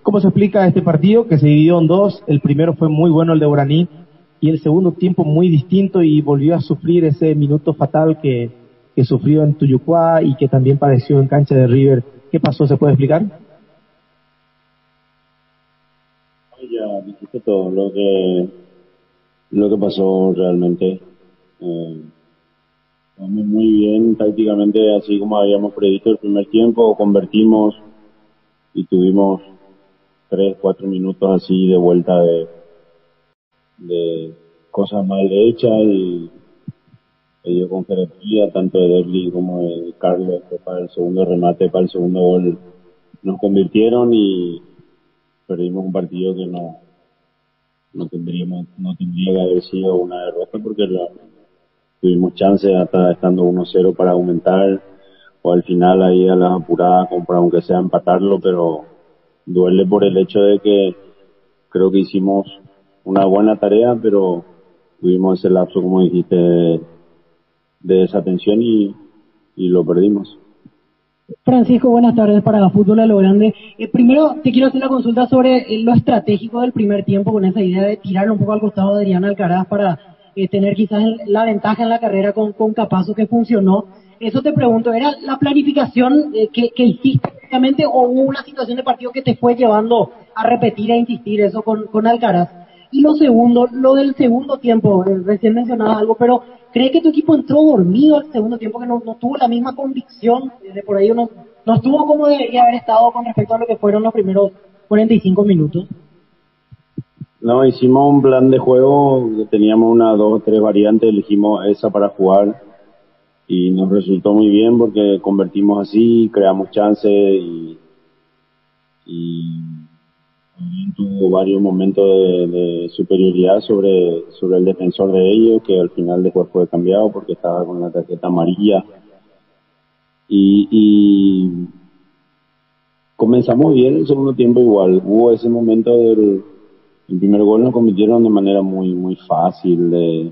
¿Cómo se explica este partido que se dividió en dos? El primero fue muy bueno, el de Guaraní, y el segundo tiempo muy distinto, y volvió a sufrir ese minuto fatal que sufrió en Tuyucuá y que también padeció en cancha de River. ¿Qué pasó? ¿Se puede explicar? Ya dijiste todo lo que pasó realmente. Vamos muy bien tácticamente, así como habíamos previsto el primer tiempo, convertimos y tuvimos 3, 4 minutos así de vuelta de cosas mal hechas, y ellos con jerarquía, tanto de Derli como de Carlos, que para el segundo remate, para el segundo gol, nos convirtieron y perdimos un partido que no tendría que haber sido una derrota, porque tuvimos chance hasta estando 1-0 para aumentar, o al final ahí a las apuradas para aunque sea empatarlo, pero duele por el hecho de que creo que hicimos una buena tarea, pero tuvimos ese lapso, como dijiste, de desatención y lo perdimos. Francisco, buenas tardes para Fútbol a lo Grande. Primero te quiero hacer una consulta sobre lo estratégico del primer tiempo, con esa idea de tirarle un poco al costado de Adrián Alcaraz para tener quizás la ventaja en la carrera con Capazo, que funcionó. Eso te pregunto, ¿era la planificación que hiciste prácticamente, o hubo una situación de partido que te fue llevando a repetir e insistir eso con Alcaraz? Y lo segundo, lo del segundo tiempo, recién mencionabas algo, pero ¿cree que tu equipo entró dormido al segundo tiempo, que no tuvo la misma convicción? De por ahí no estuvo como debería haber estado con respecto a lo que fueron los primeros 45 minutos. No, hicimos un plan de juego, teníamos 1, 2, 3 variantes, elegimos esa para jugar y nos resultó muy bien porque convertimos así, creamos chances y tuvo varios momentos de superioridad sobre el defensor de ellos, que al final después fue cambiado porque estaba con la tarjeta amarilla, y comenzamos bien el segundo tiempo. Igual hubo ese momento el primer gol nos convirtieron de manera muy muy fácil,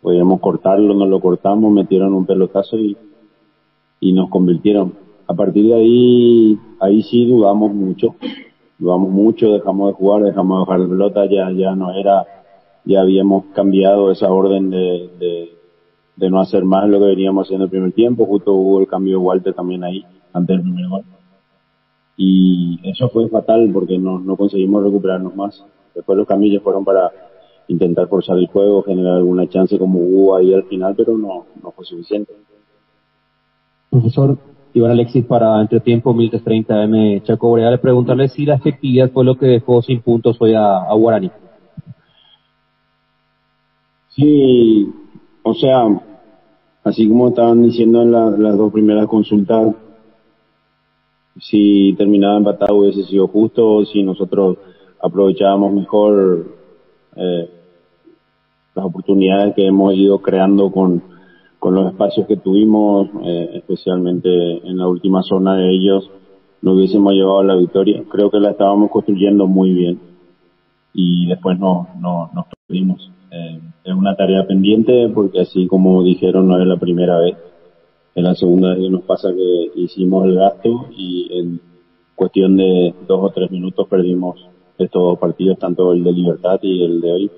podíamos cortarlo, no lo cortamos, metieron un pelotazo y nos convirtieron. A partir de ahí sí dudamos mucho, dejamos de jugar, dejamos de bajar la pelota, ya no era, ya habíamos cambiado esa orden de no hacer más lo que veníamos haciendo el primer tiempo. Justo hubo el cambio de Walter también ahí, antes del primer gol, y eso fue fatal porque no conseguimos recuperarnos más. Después los cambios fueron para intentar forzar el juego, generar alguna chance como hubo ahí al final, pero no fue suficiente. Profesor Iván Alexis, para Entretiempo 1330M Chaco Boreal, preguntarle si la efectividad fue lo que dejó sin puntos hoy a Guaraní. Sí, o sea, así como estaban diciendo en las dos primeras consultas, si terminaba empatado hubiese sido justo, si nosotros aprovechábamos mejor las oportunidades que hemos ido creando con los espacios que tuvimos, especialmente en la última zona de ellos, nos hubiésemos llevado a la victoria. Creo que la estábamos construyendo muy bien y después nos perdimos. Es una tarea pendiente porque, así como dijeron, no es la primera vez. Es la segunda vez que nos pasa que hicimos el gasto y en cuestión de 2 o 3 minutos perdimos estos dos partidos, tanto el de Libertad y el de hoy.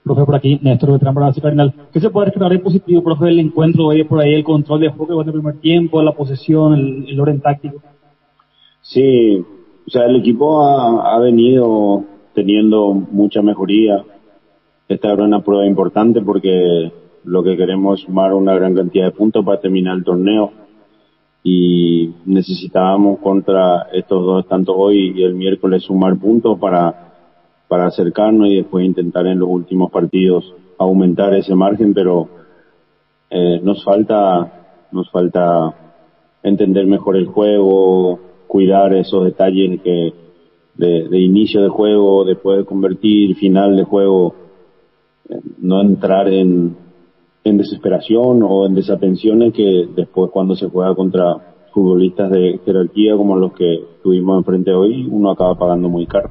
Profe, por aquí, Néstor Beltrán para Brasil Cardinal. ¿Qué se puede rescatar de positivo, profe, del encuentro hoy, por ahí, el control de juego en el primer tiempo, la posesión, el orden táctico? Sí, o sea, el equipo ha venido teniendo mucha mejoría. Esta era una prueba importante porque lo que queremos es sumar una gran cantidad de puntos para terminar el torneo, y necesitábamos contra estos dos, tanto hoy y el miércoles, sumar puntos para acercarnos y después intentar en los últimos partidos aumentar ese margen, pero nos falta entender mejor el juego, cuidar esos detalles de inicio de juego, después de convertir, final de juego, no entrar en desesperación o en desatenciones que después, cuando se juega contra futbolistas de jerarquía como los que tuvimos enfrente hoy, uno acaba pagando muy caro.